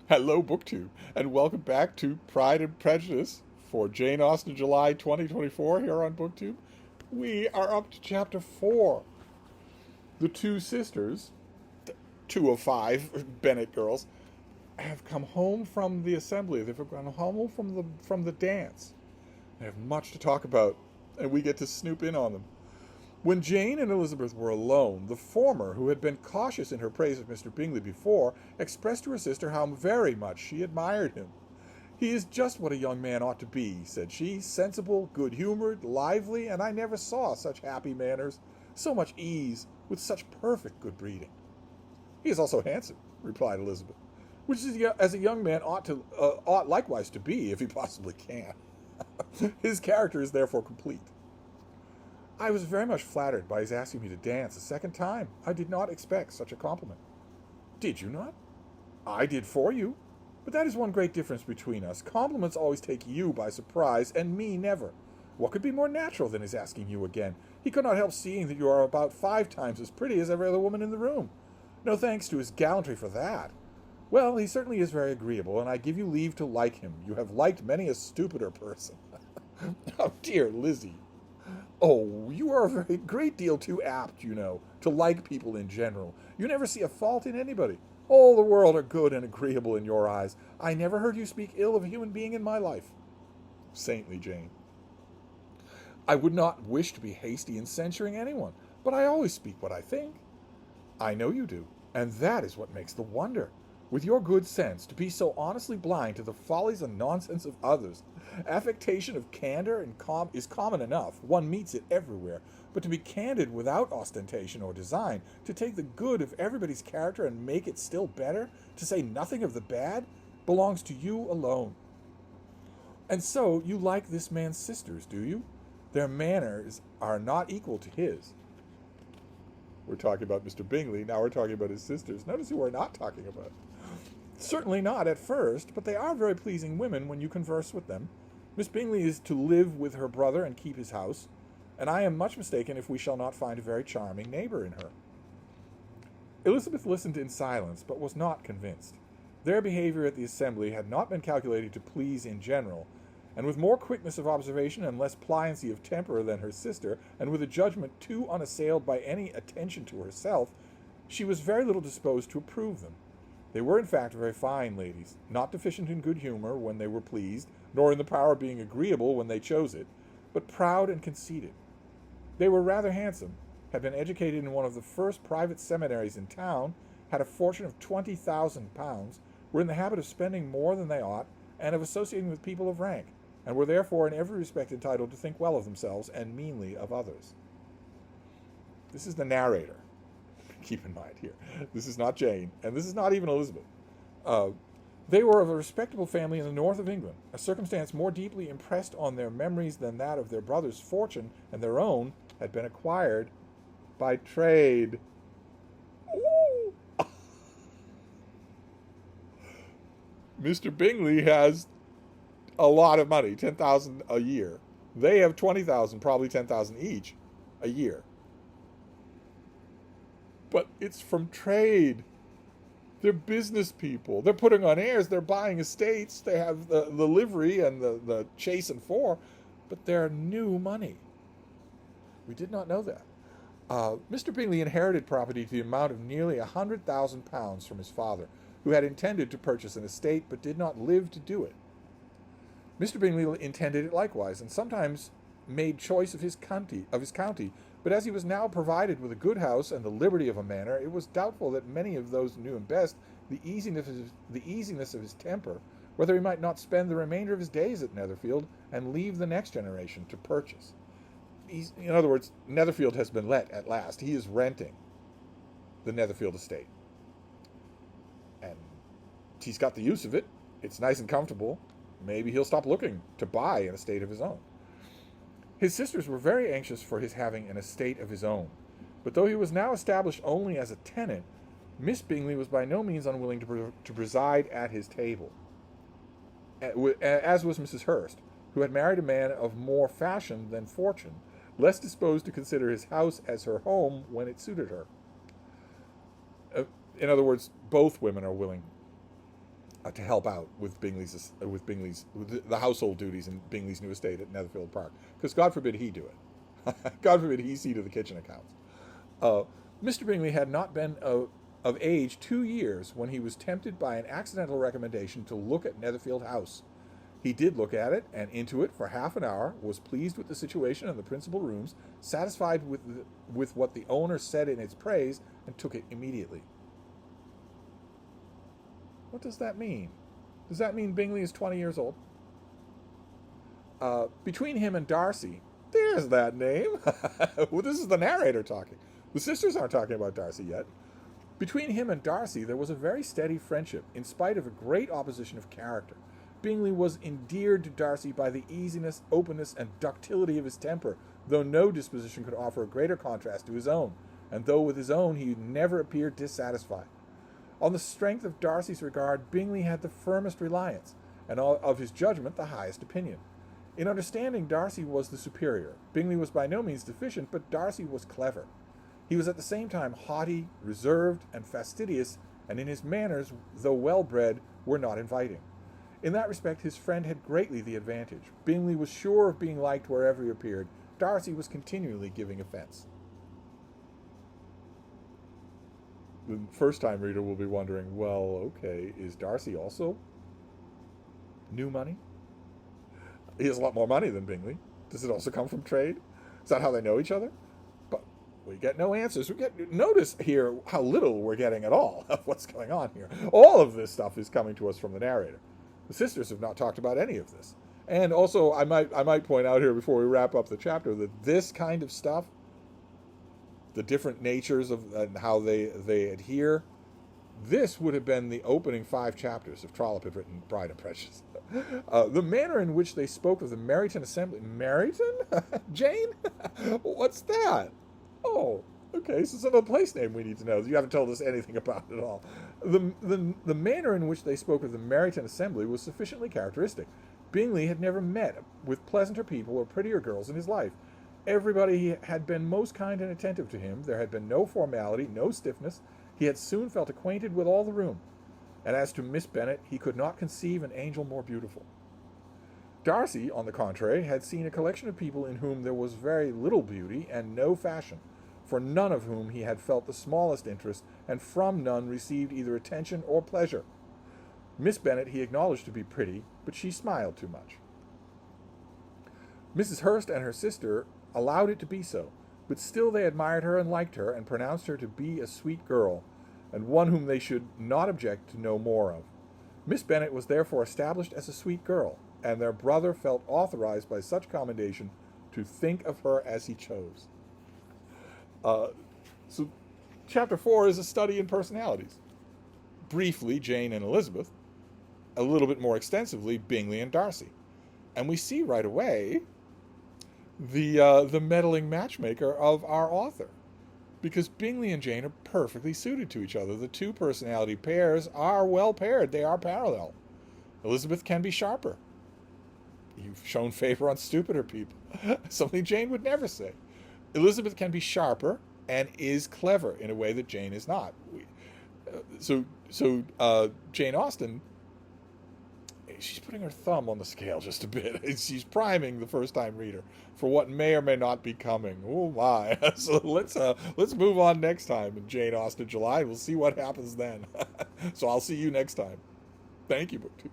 Hello, BookTube, and welcome back to Pride and Prejudice for Jane Austen, July 2024, here on BookTube. We are up to chapter 4. The two sisters, two of five Bennet girls, have come home from the assembly. They've gone home from the dance. They have much to talk about, and we get to snoop in on them. When Jane and Elizabeth were alone, the former, who had been cautious in her praise of Mr. Bingley before, expressed to her sister how very much she admired him. "He is just what a young man ought to be," said she, "sensible, good-humoured, lively, and I never saw such happy manners, so much ease, with such perfect good breeding." "He is also handsome," replied Elizabeth, "which is as a young man ought likewise to be, if he possibly can. His character is therefore complete." "I was very much flattered by his asking me to dance a second time. I did not expect such a compliment." "Did you not?" "I did for you. But that is one great difference between us. Compliments always take you by surprise, and me never. What could be more natural than his asking you again? He could not help seeing that you are about 5 times as pretty as every other woman in the room. No thanks to his gallantry for that. Well, he certainly is very agreeable, and I give you leave to like him. You have liked many a stupider person." "Oh, dear Lizzie." "Oh, you are a very great deal too apt, you know, to like people in general. You never see a fault in anybody. All the world are good and agreeable in your eyes. I never heard you speak ill of a human being in my life." Saintly Jane. "I would not wish to be hasty in censuring anyone, but I always speak what I think." "I know you do, and that is what makes the wonder. With your good sense, to be so honestly blind to the follies and nonsense of others. Affectation of candor is common enough, one meets it everywhere, but to be candid without ostentation or design, to take the good of everybody's character and make it still better, to say nothing of the bad, belongs to you alone. And so you like this man's sisters, do you? Their manners are not equal to his." We're talking about Mr. Bingley, now we're talking about his sisters. Notice who we're not talking about. "Certainly not at first, but they are very pleasing women when you converse with them. Miss Bingley is to live with her brother and keep his house, and I am much mistaken if we shall not find a very charming neighbor in her." Elizabeth listened in silence, but was not convinced. Their behavior at the assembly had not been calculated to please in general, and with more quickness of observation and less pliancy of temper than her sister, and with a judgment too unassailed by any attention to herself, she was very little disposed to approve them. They were in fact very fine ladies, not deficient in good humour when they were pleased, nor in the power of being agreeable when they chose it, but proud and conceited. They were rather handsome, had been educated in one of the first private seminaries in town, had a fortune of £20,000, were in the habit of spending more than they ought, and of associating with people of rank, and were therefore in every respect entitled to think well of themselves and meanly of others. This is the narrator. Keep in mind here, this is not Jane, and this is not even Elizabeth. They were of a respectable family in the north of England, a circumstance more deeply impressed on their memories than that of their brother's fortune, and their own had been acquired by trade. Ooh. Mr. Bingley has a lot of money, 10,000 a year. They have 20,000, probably 10,000 each a year. But it's from trade. They're business people. They're putting on airs. They're buying estates. They have the livery and the chase and four, but they're new money. We did not know that. Mr. Bingley inherited property to the amount of nearly £100,000 from his father, who had intended to purchase an estate but did not live to do it. Mr. Bingley intended it likewise, and sometimes made choice of his county, but as he was now provided with a good house and the liberty of a manor, it was doubtful that many of those who knew him best the easiness of his temper, whether he might not spend the remainder of his days at Netherfield and leave the next generation to purchase. In other words, Netherfield has been let at last. He is renting the Netherfield estate. And he's got the use of it. It's nice and comfortable. Maybe he'll stop looking to buy an estate of his own. His sisters were very anxious for his having an estate of his own, but though he was now established only as a tenant, Miss Bingley was by no means unwilling to preside at his table, as was Mrs. Hurst, who had married a man of more fashion than fortune, less disposed to consider his house as her home when it suited her. In other words, both women are willing. to help out with with the household duties in Bingley's new estate at Netherfield Park, because God forbid he do it. God forbid he see to the kitchen accounts. Uh, Mr. Bingley had not been of age 2 years when he was tempted by an accidental recommendation to look at Netherfield House. He did look at it and into it for half an hour, was pleased with the situation and the principal rooms, satisfied with what the owner said in its praise, and took it immediately. What does that mean? Does that mean Bingley is 20 years old? Between him and Darcy, there's that name. Well, this is the narrator talking. The sisters aren't talking about Darcy yet. Between him and Darcy, there was a very steady friendship, in spite of a great opposition of character. Bingley was endeared to Darcy by the easiness, openness, and ductility of his temper, though no disposition could offer a greater contrast to his own, and though with his own he never appeared dissatisfied. On the strength of Darcy's regard, Bingley had the firmest reliance, and of his judgment the highest opinion. In understanding, Darcy was the superior. Bingley was by no means deficient, but Darcy was clever. He was at the same time haughty, reserved, and fastidious, and in his manners, though well-bred, were not inviting. In that respect, his friend had greatly the advantage. Bingley was sure of being liked wherever he appeared. Darcy was continually giving offence. The first-time reader will be wondering, well, okay, is Darcy also new money? He has a lot more money than Bingley. Does it also come from trade? Is that how they know each other? But we get no answers. Notice here how little we're getting at all of what's going on here. All of this stuff is coming to us from the narrator. The sisters have not talked about any of this. And also, I might point out here before we wrap up the chapter that this kind of stuff, the different natures of and how they adhere, this would have been the opening 5 chapters if Trollope had written Pride and Prejudice. The manner in which they spoke of the Meryton Assembly. Meryton? Jane? What's that? Oh, okay, so it's another place name we need to know. You haven't told us anything about it at all. The manner in which they spoke of the Meryton Assembly was sufficiently characteristic. Bingley had never met with pleasanter people or prettier girls in his life. Everybody had been most kind and attentive to him. There had been no formality, no stiffness. He had soon felt acquainted with all the room. And as to Miss Bennet, he could not conceive an angel more beautiful. Darcy, on the contrary, had seen a collection of people in whom there was very little beauty and no fashion, for none of whom he had felt the smallest interest, and from none received either attention or pleasure. Miss Bennet he acknowledged to be pretty, but she smiled too much. Mrs. Hurst and her sister allowed it to be so, but still they admired her and liked her, and pronounced her to be a sweet girl, and one whom they should not object to know more of. Miss Bennet was therefore established as a sweet girl, and their brother felt authorized by such commendation to think of her as he chose. So chapter 4 is a study in personalities. Briefly, Jane and Elizabeth. A little bit more extensively, Bingley and Darcy. And we see right away the meddling matchmaker of our author. Because Bingley and Jane are perfectly suited to each other. The two personality pairs are well paired. They are parallel. Elizabeth can be sharper. You've shown favor on stupider people. Something Jane would never say. Elizabeth can be sharper and is clever in a way that Jane is not. So Jane Austen, she's putting her thumb on the scale just a bit. She's priming the first-time reader for what may or may not be coming. Oh my! So let's move on next time in Jane Austen July. We'll see what happens then. So I'll see you next time. Thank you, BookTube.